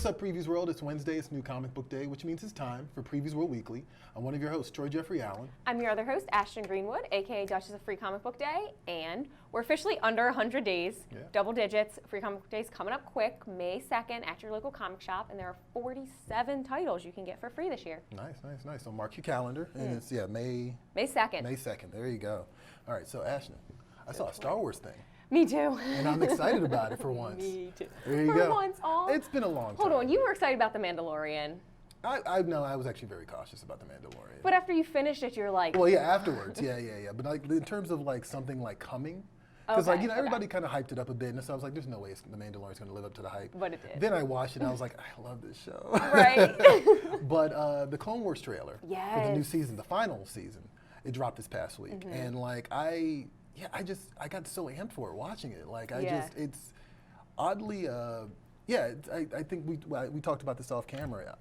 up, Previews World? It's Wednesday, it's New Comic Book Day, which means it's time for Previews World Weekly. I'm one of your hosts, Troy Jeffrey Allen. I'm your other host, Ashton Greenwood, aka Duchess of Free Comic Book Day, and we're officially under 100 days, double digits. Free Comic Book Day is coming up quick, May 2nd at your local comic shop, and there are 47 titles you can get for free this year. Nice. So mark your calendar, and it's, May 2nd. May 2nd, there you go. All right, so Ashton, I saw a Star Wars thing. Me too. And I'm excited about it for once. Me too. There you go. For once, It's been a long time. Hold on, you were excited about The Mandalorian. I was actually very cautious about The Mandalorian. But after you finished it, you're like... Well, yeah, afterwards, yeah. But like in terms of like something like coming, because everybody kind of hyped it up a bit, and so I was like, there's no way The Mandalorian's going to live up to the hype. But it did. Then I watched it, and I was like, I love this show. Right. But the Clone Wars trailer for the new season, the final season, it dropped this past week, and like I got so amped for it watching it. Like it's oddly, I think we talked about this off camera.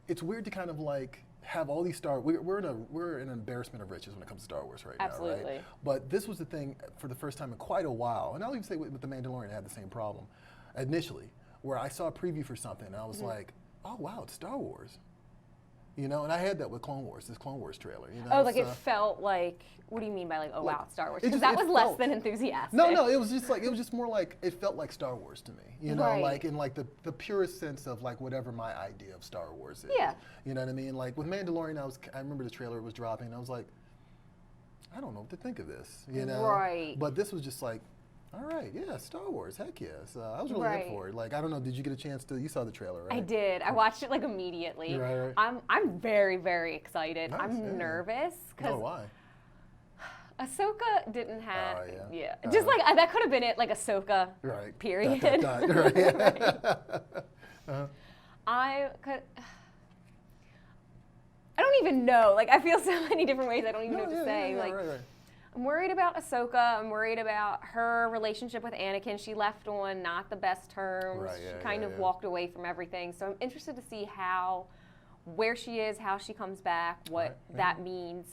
It's weird to kind of like have all these we're in an embarrassment of riches when it comes to Star Wars right now, right? But this was the thing for the first time in quite a while, and I'll even say with The Mandalorian, I had the same problem initially, where I saw a preview for something, and I was like, oh wow, it's Star Wars. You know, and I had that with Clone Wars, this Clone Wars trailer. You know, oh, like it felt like, what do you mean by like, oh wow, it's Star Wars? Because that was less than enthusiastic. No, it was just more like, it felt like Star Wars to me. You know, like in like the purest sense of like whatever my idea of Star Wars is. Yeah. You know what I mean? Like with Mandalorian, I remember the trailer was dropping, and I was like, I don't know what to think of this. You know? Right. But this was just like, all right, yeah, Star Wars, heck yes. I was really in for it. Like, I don't know, did you get a chance to, you saw the trailer, right? I did. I watched it like immediately. Right. I'm very, very excited. Nice, I'm nervous. Oh, why? Ahsoka didn't have, just like, that could have been it, like Ahsoka, period. I don't even know. Like, I feel so many different ways. I don't even know what to say. I'm worried about Ahsoka. I'm worried about her relationship with Anakin. She left on not the best terms. She kind of walked away from everything. So I'm interested to see where she is, how she comes back, what that means.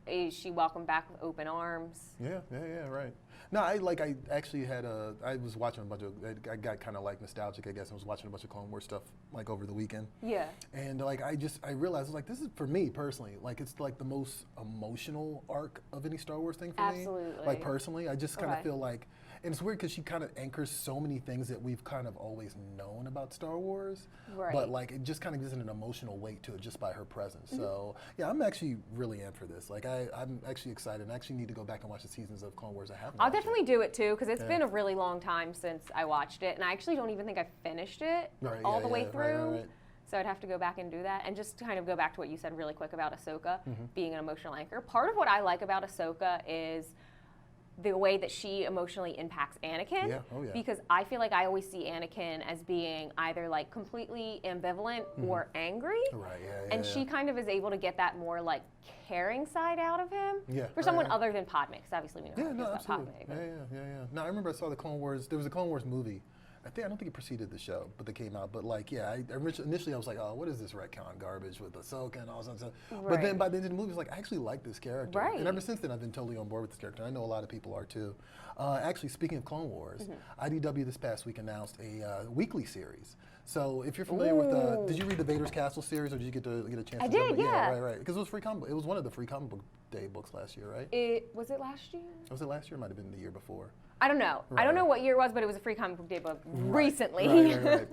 Is she welcomed back with open arms? Yeah, right. No, I actually had I was watching a bunch of, I got kind of like nostalgic, I guess. I was watching a bunch of Clone Wars stuff like over the weekend. Yeah. And like I realized, like, this is, for me personally, like it's like the most emotional arc of any Star Wars thing for me. Absolutely. Like personally, I just kind of feel like, and it's weird because she kind of anchors so many things that we've kind of always known about Star Wars. Right. But like it just kind of gives it an emotional weight to it just by her presence. So yeah, I'm actually really in for this. Like I'm actually excited, and I actually need to go back and watch the seasons of Clone Wars I haven't. I'll definitely do it too, because it's been a really long time since I watched it, and I actually don't even think I finished it all the way through. Right. So I'd have to go back and do that, and just kind of go back to what you said really quick about Ahsoka being an emotional anchor. Part of what I like about Ahsoka is the way that she emotionally impacts Anakin, because I feel like I always see Anakin as being either like completely ambivalent or angry, and she kind of is able to get that more like caring side out of him for someone other than Padme, because obviously we know about Padme. No, I remember I saw the Clone Wars. There was a Clone Wars movie. I don't think it preceded the show, but they came out. But like, initially I was like, oh, what is this retcon garbage with Ahsoka and all that stuff? But then by the end of the movie, I was like, I actually like this character. And ever since then, I've been totally on board with this character. I know a lot of people are too. Actually, speaking of Clone Wars, IDW this past week announced a weekly series. So if you're familiar with, did you read the Vader's Castle series, or did you get a chance? I did, yeah. Right. Because it was free comic. It was one of the free comic book day books last year, right? Was it last year? Was it last year? It might have been the year before. I don't know. I don't know what year it was, but it was a free comic book day book recently. Right.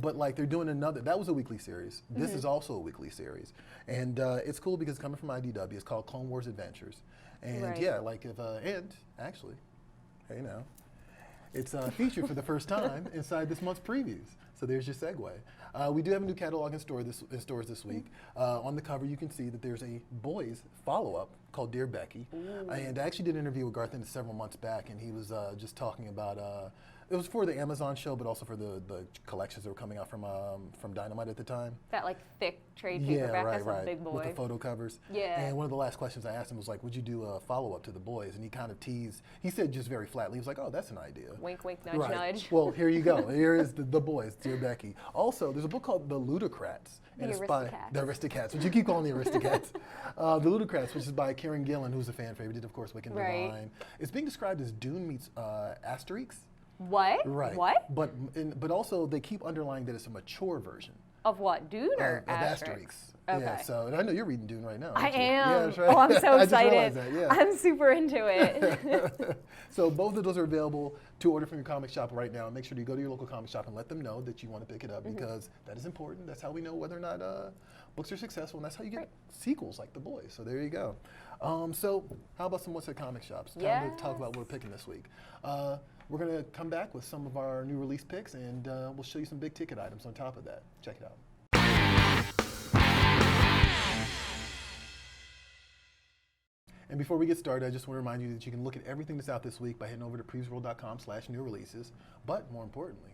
But like they're doing another, that was a weekly series. This is also a weekly series. And it's cool because it's coming from IDW. It's called Clone Wars Adventures. And and actually, hey now, it's featured for the first time inside this month's previews. So there's your segue. We do have a new catalog in stores this week. On the cover, you can see that there's a boys follow-up called Dear Becky. And I actually did an interview with Garth Ennis several months back, and he was just talking about, it was for the Amazon show, but also for the collections that were coming out from Dynamite at the time. That like thick trade paperback, that's a big boy. With the photo covers. Yeah. And one of the last questions I asked him was like, would you do a follow-up to the boys? And he kind of teased, he said just very flatly, he was like, oh, that's an idea. Wink, wink, nudge, nudge. Well, here you go. Here is the boys, Dear Becky. Also, there's a book called The Ludocrats. The Aristocats. The Aristocats, which you keep calling the Aristocats. The Ludocrats, which is by Kieran Gillen, who's a fan favorite, did of course Wicked and Divine. It's being described as Dune meets Asterix. What? Right. What? But also they keep underlying that it's a mature version. Of what? Dune or of Asterix? Okay. Yeah, so and I know you're reading Dune right now. I am. Yeah, that's right. Oh, I'm so I excited. just realized that, yeah. I'm super into it. So both of those are available to order from your comic shop right now. Make sure you go to your local comic shop and let them know that you want to pick it up because that is important. That's how we know whether or not books are successful, and that's how you get sequels like The Boys. So there you go. So how about some What's at Comic Shops? Time to talk about what we're picking this week. We're going to come back with some of our new release picks, and we'll show you some big ticket items on top of that. Check it out. And before we get started, I just want to remind you that you can look at everything that's out this week by heading over to PREVIEWSworld.com/new releases. But more importantly,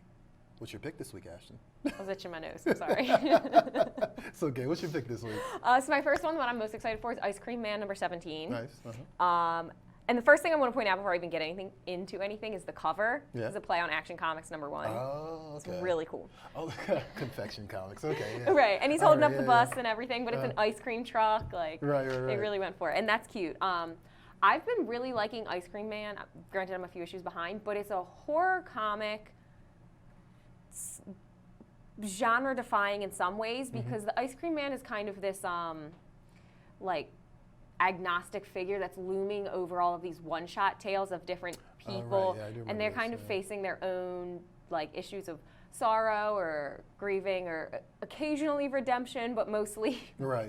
what's your pick this week, Ashton? I was itching my nose, I'm sorry. It's okay, what's your pick this week? So my first one, what I'm most excited for, is Ice Cream Man number 17. Nice. And the first thing I want to point out before I even get into anything is the cover. Yeah. It's a play on Action Comics number 1. Oh, okay. It's really cool. Oh, Confection Comics, okay. Yeah. Right, and he's holding up the bus and everything, but it's an ice cream truck. Like, right. They really went for it, and that's cute. I've been really liking Ice Cream Man. Granted, I'm a few issues behind, but it's a horror comic, genre-defying in some ways, because the Ice Cream Man is kind of this, like, agnostic figure that's looming over all of these one-shot tales of different people, and they're kind of facing their own like issues of sorrow or grieving or occasionally redemption, but mostly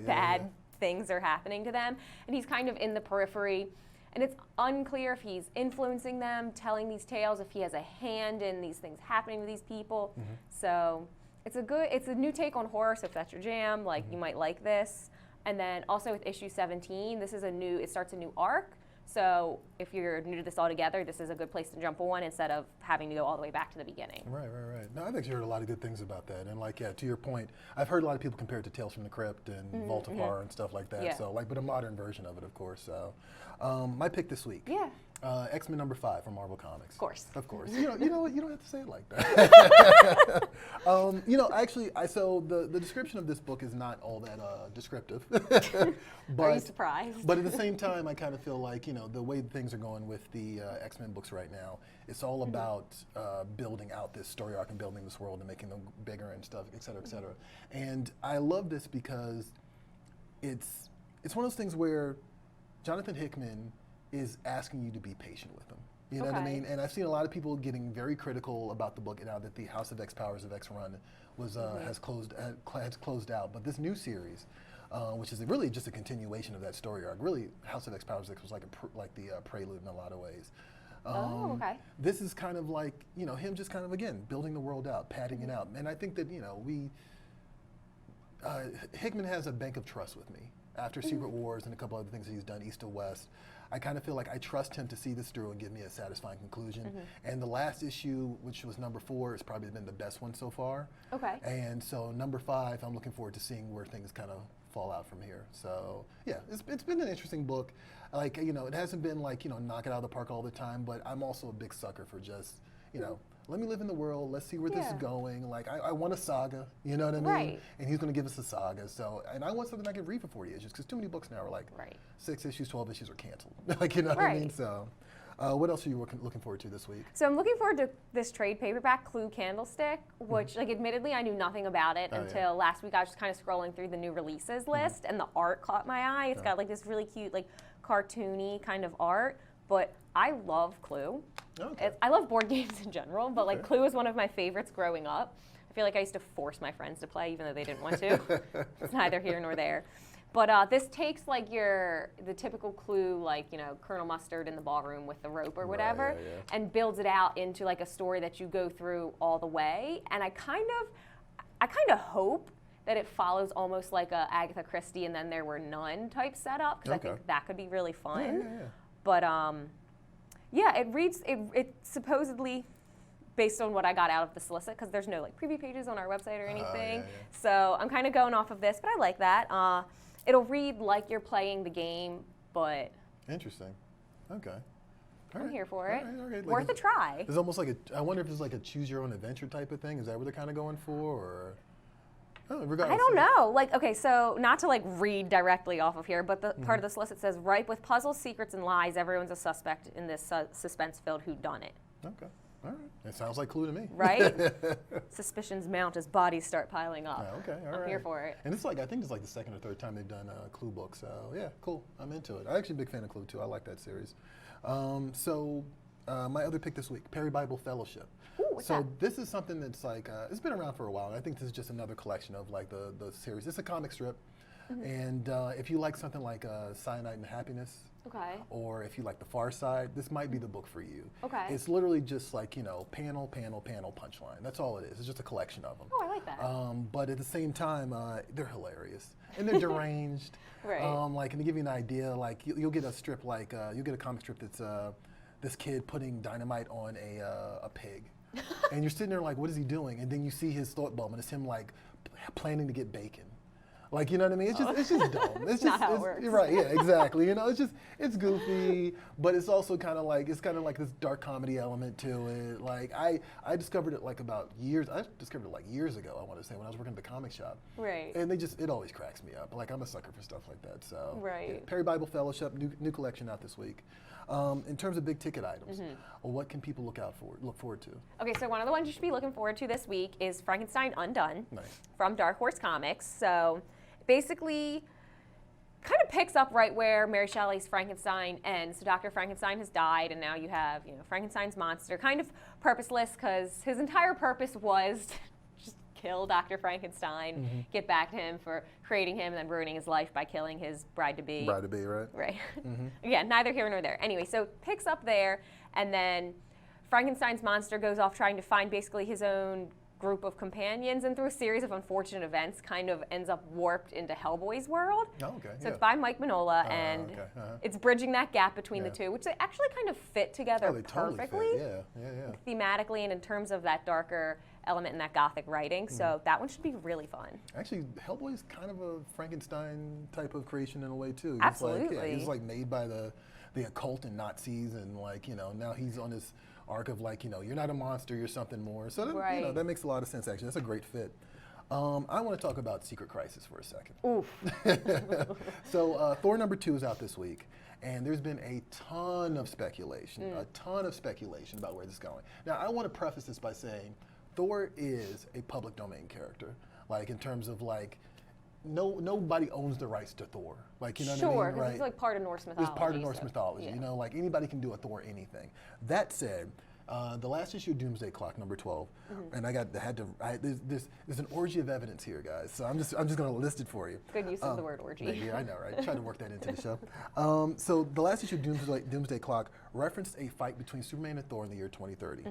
bad things are happening to them, and he's kind of in the periphery, and it's unclear if he's influencing them, telling these tales, if he has a hand in these things happening to these people. So it's a new take on horror, so if that's your jam, like you might like this. And then also with issue 17, it starts a new arc. So if you're new to this altogether, this is a good place to jump on instead of having to go all the way back to the beginning. Right. No, I've actually heard a lot of good things about that. And like, yeah, to your point, I've heard a lot of people compare it to Tales from the Crypt and Vault of Horror and stuff like that. Yeah. So like, but a modern version of it, of course. So my pick this week. Yeah. X-Men number 5 from Marvel Comics. Of course. You know what? You don't have to say it like that. Actually, so the description of this book is not all that descriptive. But, are you surprised? But at the same time, I kind of feel like, the way things are going with the X-Men books right now, it's all about building out this story arc and building this world and making them bigger and stuff, et cetera, et cetera. And I love this because it's one of those things where Jonathan Hickman is asking you to be patient with them. You know what I mean? And I've seen a lot of people getting very critical about the book now that the House of X Powers of X run has closed out. But this new series, which is really just a continuation of that story arc, really House of X Powers of X was like the prelude in a lot of ways. This is kind of like him just kind of again building the world out, padding it out, and I think that Hickman has a bank of trust with me after Secret Wars and a couple other things that he's done east to west. I kind of feel like I trust him to see this through and give me a satisfying conclusion. And the last issue, which was number 4, has probably been the best one so far. And so number 5, I'm looking forward to seeing where things kind of fall out from here. So yeah, it's been an interesting book. Like it hasn't been like knock it out of the park all the time, but I'm also a big sucker for just let me live in the world. Let's see where this is going. Like I want a saga, you know what I mean? And he's going to give us a saga. So, and I want something I can read for 40 issues because too many books now are like 6 issues, 12 issues are canceled. Like what I mean? So, what else are you looking forward to this week? So I'm looking forward to this trade paperback, Clue Candlestick, which like admittedly I knew nothing about it until last week. I was just kind of scrolling through the new releases list, and the art caught my eye. It's got like this really cute like cartoony kind of art. But I love Clue. I love board games in general, but like Clue is one of my favorites growing up. I feel like I used to force my friends to play even though they didn't want to. It's neither here nor there. But this takes like the typical Clue, like Colonel Mustard in the ballroom with the rope or whatever, and builds it out into like a story that you go through all the way. And I kind of hope that it follows almost like a Agatha Christie and Then There Were None type setup, because I think that could be really fun. But it reads, it supposedly, based on what I got out of the solicit, because there's no like preview pages on our website or anything. So I'm kind of going off of this, but I like that. It'll read like you're playing the game, but. Interesting. Okay. I'm here for it. Like worth a try. It's almost like I wonder if it's like a choose your own adventure type of thing. Is that what they're kind of going for, or? Oh, I don't know. Like, okay, so not to like read directly off of here, but the part of the solicit says, ripe with puzzles, secrets, and lies, everyone's a suspect in this suspense-filled whodunit. All right. It sounds like Clue to me. Right? Suspicions mount as bodies start piling up. Okay, all right. I'm here for it. And it's like, I think it's like the second or third time they've done a Clue book. So, yeah, cool. I'm into it. I'm actually a big fan of Clue, too. I like that series. My other pick this week, Perry Bible Fellowship. Ooh, what's so that? this is something that's like, it's been around for a while. And I think this is just another collection of like the series. It's a comic strip. And if you like something like Cyanide and Happiness, okay, or if you like The Far Side, this might be the book for you. Okay. It's literally just like, you know, panel, panel, panel, punchline. That's all it is. It's just a collection of them. Oh, I like that. But at the same time, they're hilarious. And they're deranged. Right. Like, and to give you an idea, like, you'll get a strip like, you'll get a comic strip that's this kid putting dynamite on a pig. And you're sitting there like, what is he doing? And then you see his thought bubble, and it's him like planning to get bacon. Like, you know what I mean? It's just dumb. It's just not how it works. Right, yeah, exactly. You know, it's goofy, but it's also kind of like this dark comedy element to it. Like I discovered it like years ago, I want to say, when I was working at the comic shop. Right. And it always cracks me up. Like, I'm a sucker for stuff like that. So right. Yeah, Perry Bible Fellowship, new collection out this week. In terms of big ticket items, what can people look forward to? Okay, so one of the ones you should be looking forward to this week is Frankenstein Undone. Nice. From Dark Horse Comics. So basically kind of picks up right where Mary Shelley's Frankenstein ends. So Dr. Frankenstein has died, and now you have, you know, Frankenstein's monster, kind of purposeless, because his entire purpose was just kill Dr. Frankenstein, get back to him for creating him and then ruining his life by killing his bride-to-be. Bride-to-be, right? Right. Again, neither here nor there. Anyway, so picks up there, and then Frankenstein's monster goes off trying to find basically his own group of companions, and through a series of unfortunate events kind of ends up warped into Hellboy's world. Oh, okay. So it's by Mike Mignola, and it's bridging that gap between the two, which they actually kind of fit together perfectly. Totally fit. Yeah. Thematically and in terms of that darker element in that gothic writing. So that one should be really fun. Actually, Hellboy's kind of a Frankenstein type of creation in a way too. Absolutely. He's like made by the occult and Nazis, and like, you know, now he's on this arc of like, you know, you're not a monster, you're something more. So that, you know, that makes a lot of sense actually. That's a great fit. I want to talk about Secret Crisis for a second. Oof. So Thor #2 is out this week, and there's been a ton of speculation about where this is going. Now, I want to preface this by saying Thor is a public domain character, like in terms of like, nobody owns the rights to Thor. Like, you know what I mean? Sure, because it's like part of Norse mythology. It's part of Norse mythology. You know, like anybody can do a Thor anything. That said, the last issue of Doomsday Clock #12, and there's an orgy of evidence here, guys. So I'm just going to list it for you. Good use of the word orgy. Yeah, I know, right? Trying to work that into the show. So the last issue of Doomsday Clock referenced a fight between Superman and Thor in the year 2030,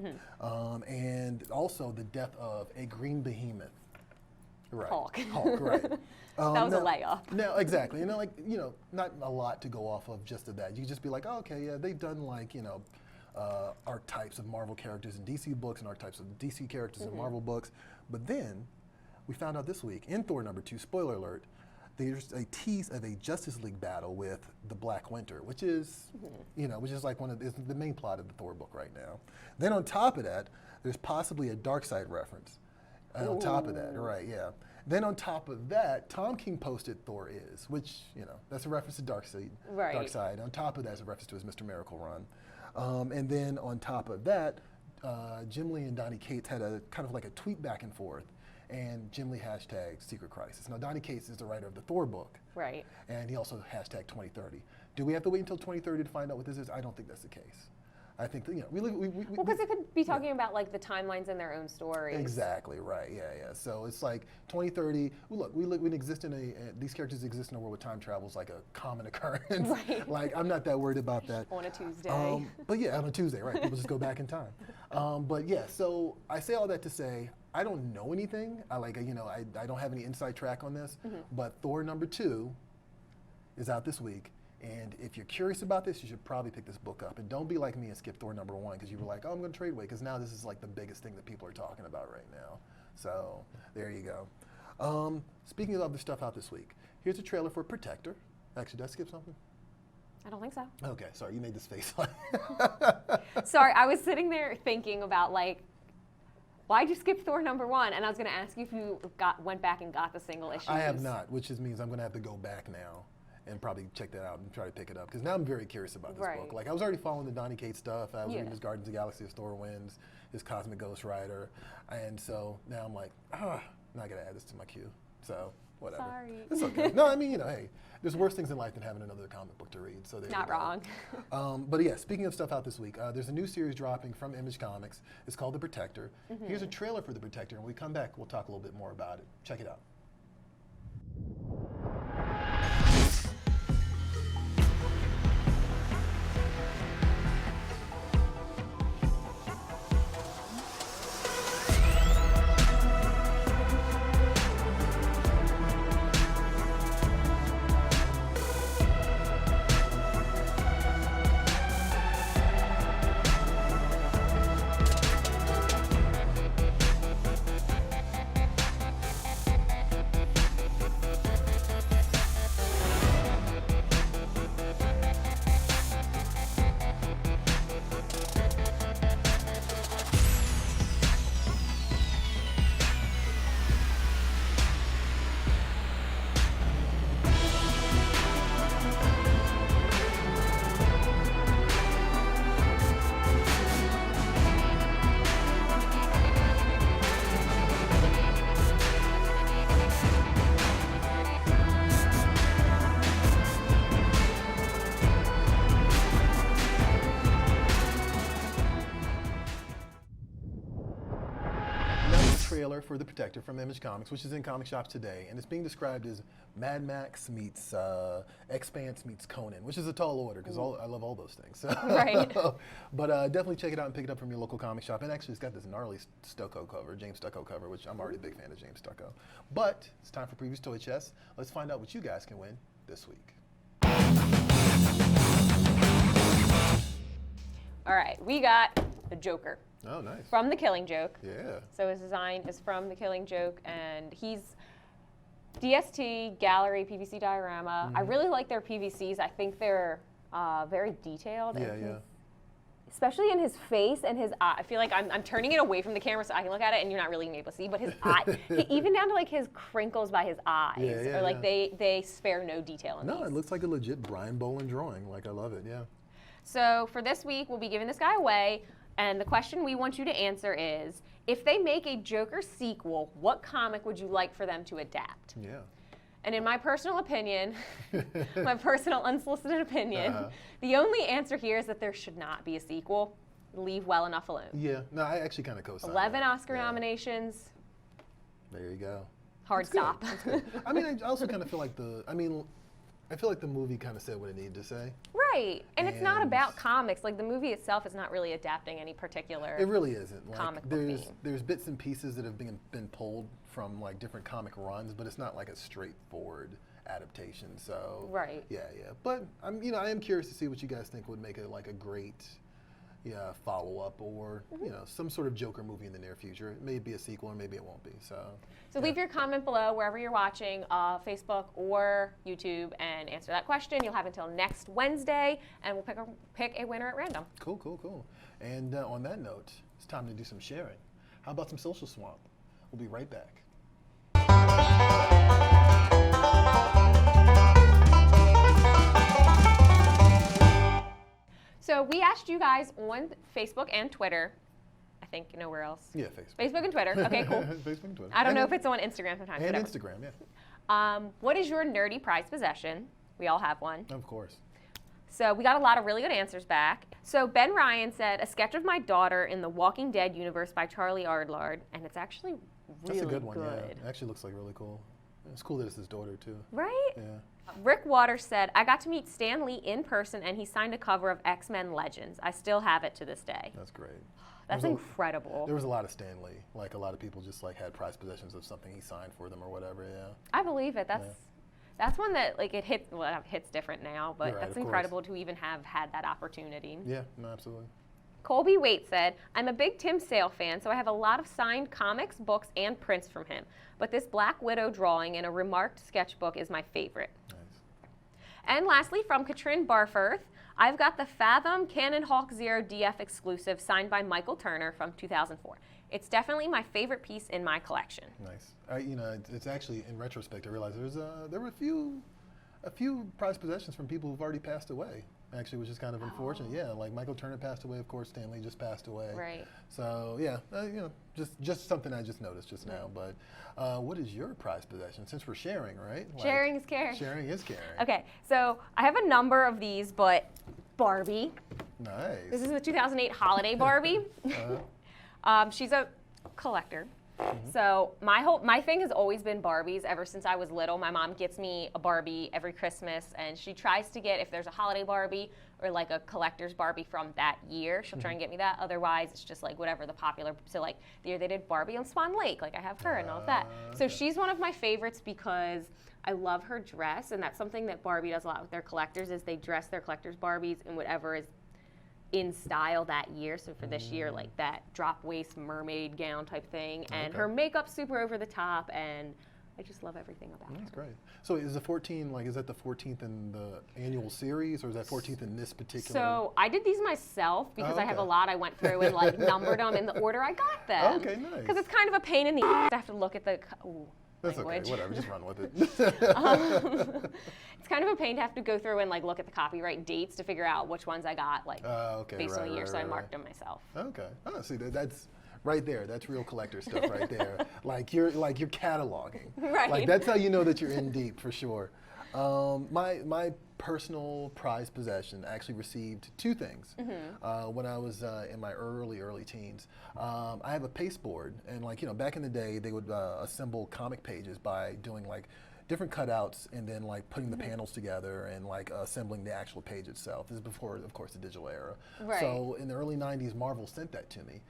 and also the death of a green behemoth. Right. Hulk, right. That was a layup. No, exactly. You know, like, you know, not a lot to go off of just of that. You can just be like, oh, okay, yeah, they've done like, you know, archetypes of Marvel characters in DC books and archetypes of DC characters in Marvel books. But then we found out this week in Thor #2, spoiler alert, there's a tease of a Justice League battle with the Black Winter, which is, you know, which is like the main plot of the Thor book right now. Then on top of that, there's possibly a Darkseid reference. On top of that, right, yeah. Then on top of that, Tom King posted Thor Is, which, you know, that's a reference to Darkseid. Right. Darkseid. On top of that is a reference to his Mr. Miracle run. And then on top of that, Jim Lee and Donny Cates had a kind of like a tweet back and forth, and Jim Lee hashtagged Secret Crisis. Now, Donny Cates is the writer of the Thor book. Right. And he also hashtagged 2030. Do we have to wait until 2030 to find out what this is? I don't think that's the case. I think that, you know, well, because it could be talking about like the timelines in their own stories. Exactly, right, yeah. So it's like 2030, look, we exist in these characters exist in a world where time travel is like a common occurrence. Right. Like, I'm not that worried about that. On a Tuesday. But yeah, on a Tuesday, right, people just go back in time. But yeah, so I say all that to say, I don't know anything. I don't have any inside track on this, but Thor #2 is out this week. And if you're curious about this, you should probably pick this book up. And don't be like me and skip Thor #1 because you were like, oh, I'm going to trade away, because now this is like the biggest thing that people are talking about right now. So there you go. Speaking of other stuff out this week, here's a trailer for Protector. Actually, did I skip something? I don't think so. Okay, sorry, you made this face. Sorry, I was sitting there thinking about like, why'd you skip Thor #1? And I was going to ask you if you went back and got the single issues. I have not, which just means I'm going to have to go back now and probably check that out and try to pick it up. Because now I'm very curious about this book. Like, I was already following the Donny Cates stuff. I was reading his Guardians of the Galaxy, his Thor Wins, his Cosmic Ghost Rider. And so now I'm like, now I gotta add this to my queue. So whatever. Sorry. It's okay. No, I mean, hey, there's worse things in life than having another comic book to read. So not wrong. But yeah, speaking of stuff out this week, there's a new series dropping from Image Comics. It's called The Protector. Here's a trailer for The Protector, and when we come back, we'll talk a little bit more about it. Check it out. Trailer for The Protector from Image Comics, which is in comic shops today, and it's being described as Mad Max meets Expanse meets Conan, which is a tall order because I love all those things. So. Right. But definitely check it out and pick it up from your local comic shop. And actually, it's got this gnarly Stucco cover, James Stucco cover, which I'm already a big fan of James Stucco. But it's time for Previews Toy Chest. Let's find out what you guys can win this week. All right, we got the Joker. Oh, nice. From The Killing Joke. Yeah. So his design is from The Killing Joke, and he's DST, gallery, PVC diorama. I really like their PVCs. I think they're very detailed. Yeah, yeah. Especially in his face and his eye. I feel like I'm turning it away from the camera so I can look at it and you're not really able to see, but his eye, even down to like his crinkles by his eyes, or like they spare no detail in these. It looks like a legit Brian Boland drawing. Like, I love it, yeah. So for this week, we'll be giving this guy away. And the question we want you to answer is, if they make a Joker sequel, what comic would you like for them to adapt? Yeah. And in my personal opinion, my personal unsolicited opinion, the only answer here is that there should not be a sequel. Leave well enough alone. Yeah. No, I actually kind of co-sign 11 that. Oscar nominations. There you go. Hard stop. That's good. I mean, I also kind of feel like I feel like the movie kind of said what it needed to say. Right. And it's not about comics. Like, the movie itself is not really adapting any particular It really isn't. Like, comic book theme. There's bits and pieces that have been pulled from like different comic runs, but it's not like a straightforward adaptation. So right. Yeah. But I am curious to see what you guys think would make it like a great follow-up or some sort of Joker movie in the near future. It may be a sequel or maybe it won't be. So leave your comment below wherever you're watching, Facebook or YouTube, and answer that question. You'll have until next Wednesday, and we'll pick a winner at random. Cool. And on that note, it's time to do some sharing. How about some Social Swamp? We'll be right back. So we asked you guys on Facebook and Twitter. I think nowhere else. Yeah, Facebook and Twitter. Okay, cool. Facebook and Twitter. I don't know if it's on Instagram sometimes. And whatever. Instagram, yeah. What is your nerdy prized possession? We all have one. Of course. So we got a lot of really good answers back. So Ben Ryan said, a sketch of my daughter in the Walking Dead universe by Charlie Ardlard, and it's actually really That's a good one, good. yeah. It actually looks like really cool. It's cool that it's his daughter, too. Right? Yeah. Rick Waters said, I got to meet Stan Lee in person, and he signed a cover of X-Men Legends. I still have it to this day. That's great. That's incredible. There was a lot of Stan Lee. Like, a lot of people just, like, had prized possessions of something he signed for them or whatever, yeah. I believe it. That's one that, like, it hits, well, it hits different now, but right, that's incredible to even have had that opportunity. Yeah, no, absolutely. Colby Waite said, I'm a big Tim Sale fan, so I have a lot of signed comics, books, and prints from him. But this Black Widow drawing in a remarked sketchbook is my favorite. Nice. And lastly, from Katrin Barfirth, I've got the Fathom Cannon Hawk Zero DF exclusive signed by Michael Turner from 2004. It's definitely my favorite piece in my collection. Nice. It's actually, in retrospect, I realized there were a few prized possessions from people who've already passed away. actually, which is kind of unfortunate. Yeah, like Michael Turner passed away, of course. Stan Lee just passed away. Right. So yeah, just something I just noticed just now. But what is your prized possession? Since we're sharing, right? Sharing is caring. Sharing is caring. Okay, so I have a number of these, but Barbie. Nice. This is the 2008 holiday Barbie. She's a collector. So my thing has always been Barbies ever since I was little. My mom gets me a Barbie every Christmas, and she tries to get, if there's a holiday Barbie or like a collector's Barbie from that year, she'll try and get me that. Otherwise, it's just like whatever the popular, so like the year they did Barbie on Swan Lake, like I have her and all of that. So she's one of my favorites because I love her dress, and that's something that Barbie does a lot with their collectors, is they dress their collectors' Barbies in whatever is in style that year. So for this year, like that drop waist mermaid gown type thing, and her makeup's super over the top, and I just love everything about her. That's great. So is the 14, like, is that the 14th in the annual series, or is that 14th in this particular? So I did these myself because I have a lot. I went through and like numbered them in the order I got them. Okay, nice. Because it's kind of a pain in the ass to have to look at the That's language. Okay, whatever, just run with it. It's kind of a pain to have to go through and like look at the copyright dates to figure out which ones I got based on the year, so I marked them myself. Okay. Oh, see, that's right there. That's real collector stuff right there. Like you're cataloging. Right. Like that's how you know that you're in deep for sure. My personal prized possession actually received two things when I was in my early teens. I have a pasteboard, and like back in the day they would assemble comic pages by doing like different cutouts and then like putting the panels together and like assembling the actual page itself. This is before, of course, the digital era. Right. So in the early 90s, Marvel sent that to me.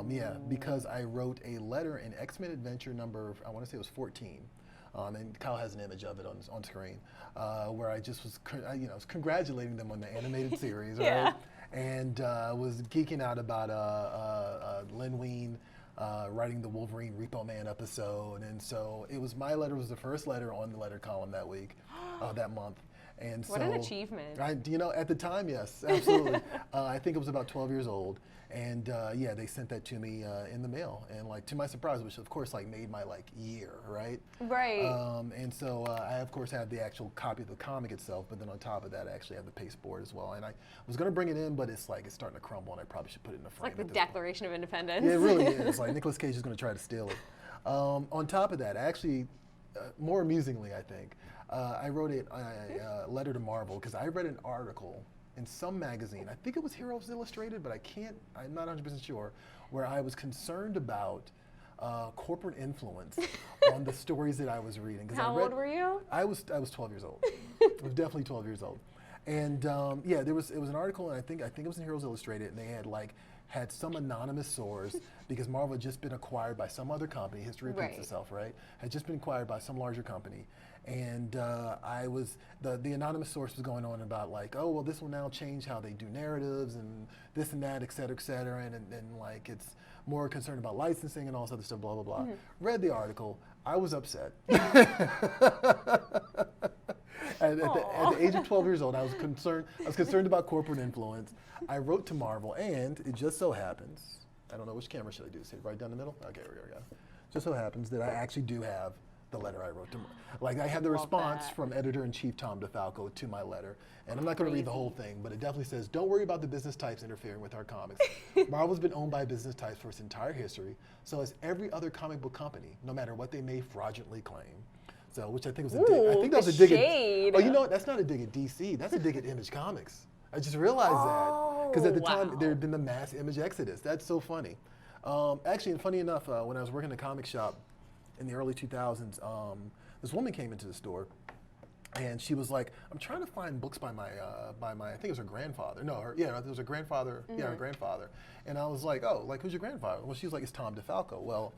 Yeah, because I wrote a letter in X-Men Adventure number, I want to say it was 14. And Kyle has an image of it on screen, where I just was, was congratulating them on the animated series, right? And was geeking out about Len Wein writing the Wolverine Repo Man episode, and so my letter was the first letter on the letter column that week, that month. And what an achievement! At the time, yes, absolutely. I think it was about 12 years old, and yeah, they sent that to me in the mail, and like to my surprise, which of course like made my like year, right? Right. And so I of course have the actual copy of the comic itself, but then on top of that, I actually have the pasteboard as well. And I was gonna bring it in, but it's starting to crumble, and I probably should put it in a frame. It's like the Declaration of Independence. Yeah, it really is. Like Nicolas Cage is gonna try to steal it. On top of that, actually, more amusingly, I think. I wrote a letter to Marvel because I read an article in some magazine, I think it was Heroes Illustrated, but I'm not 100% sure, where I was concerned about corporate influence on the stories that I was reading. How old were you? I was 12 years old. I was definitely 12 years old. And yeah, it was an article, and I think it was in Heroes Illustrated, and they had some anonymous source, because Marvel had just been acquired by some other company. History repeats itself, right? Had just been acquired by some larger company. And the anonymous source was going on about like, oh, well, this will now change how they do narratives and this and that, et cetera, and like it's more concerned about licensing and all this other stuff, blah, blah, blah. Read the article. I was upset. At the age of 12 years old, I was concerned about corporate influence. I wrote to Marvel, and it just so happens, I don't know which camera should I do, sit right down the middle? Okay, here we go. Just so happens that I actually do have the letter I wrote to Marvel. Like I have the response from Editor-in-Chief Tom DeFalco to my letter, and I'm not going to read the whole thing, but it definitely says, don't worry about the business types interfering with our comics. Marvel's been owned by business types for its entire history, so has every other comic book company, no matter what they may fraudulently claim. So, which I think was a dig. I think that was a dig at. Oh, you know what? That's not a dig at DC. That's a dig at Image Comics. I just realized that because at the time there had been the mass Image exodus. That's so funny. Actually, and funny enough, when I was working in a comic shop in the early 2000s, this woman came into the store, and she was like, "I'm trying to find books by my I think it was her grandfather. No, it was her grandfather. Yeah, her grandfather." And I was like, "Oh, like who's your grandfather?" Well, she was like, "It's Tom DeFalco." Well,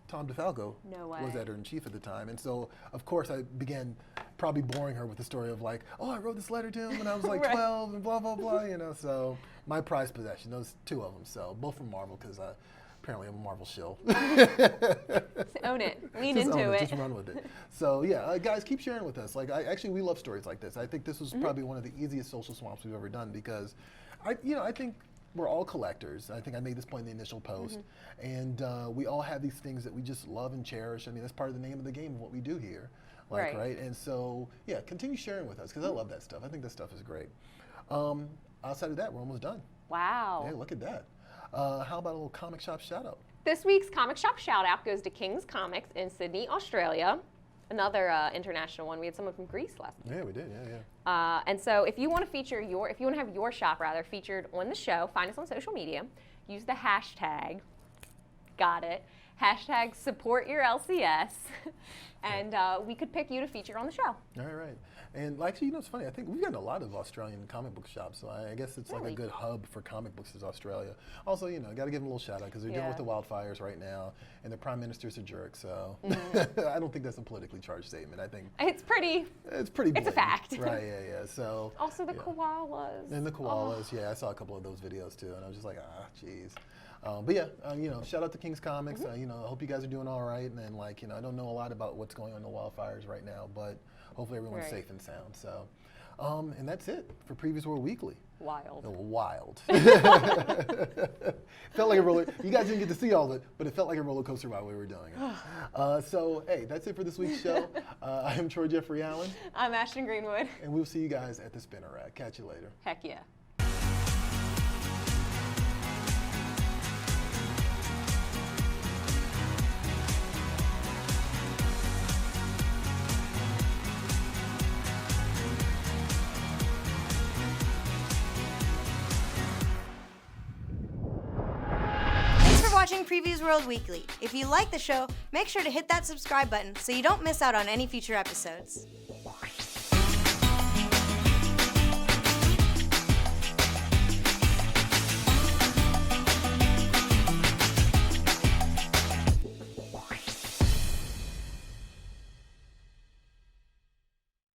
Tom DeFalco was editor-in-chief at the time, and so of course I began probably boring her with the story of like, oh, I wrote this letter to him when I was like 12 and blah blah blah, So my prized possession, those two of them, so both from Marvel because apparently I'm a Marvel shill. Own it, lean into it, just run with it. So yeah, guys, keep sharing with us. Like we love stories like this. I think this was probably one of the easiest social swamps we've ever done because I think. We're all collectors. I think I made this point in the initial post. And we all have these things that we just love and cherish. I mean, that's part of the name of the game of what we do here. Right? And so, yeah, continue sharing with us because I love that stuff. I think that stuff is great. Outside of that, we're almost done. Wow. Yeah, look at that. How about a little comic shop shout out? This week's comic shop shout out goes to King's Comics in Sydney, Australia. Another international one. We had someone from Greece last week. Yeah, we did. Yeah. And so if you want to have your shop featured on the show, find us on social media. Use the hashtag. Got it. Hashtag support your LCS. And we could pick you to feature on the show. All right. And actually, it's funny. I think we've gotten a lot of Australian comic book shops, so I guess it's like a good hub for comic books is Australia. Also, got to give them a little shout out because they're dealing with the wildfires right now, and the prime minister's a jerk. So I don't think that's a politically charged statement. I think it's pretty. Blatant. It's a fact. Right. Yeah. So also the koalas. And the koalas. Oh. Yeah, I saw a couple of those videos too, and I was just like, jeez. But yeah, shout out to King's Comics. I hope you guys are doing all right. And then, I don't know a lot about what's going on in the wildfires right now, but hopefully everyone's safe and sound. So, and that's it for Previews World Weekly. Wild. Wild. Felt like a roller. You guys didn't get to see all of it, but it felt like a roller coaster while we were doing it. So, hey, that's it for this week's show. I am Troy Jeffrey Allen. I'm Ashton Greenwood. And we'll see you guys at the Spinner Rack. Catch you later. Heck yeah. Watching Previews World Weekly. If you like the show, make sure to hit that subscribe button so you don't miss out on any future episodes.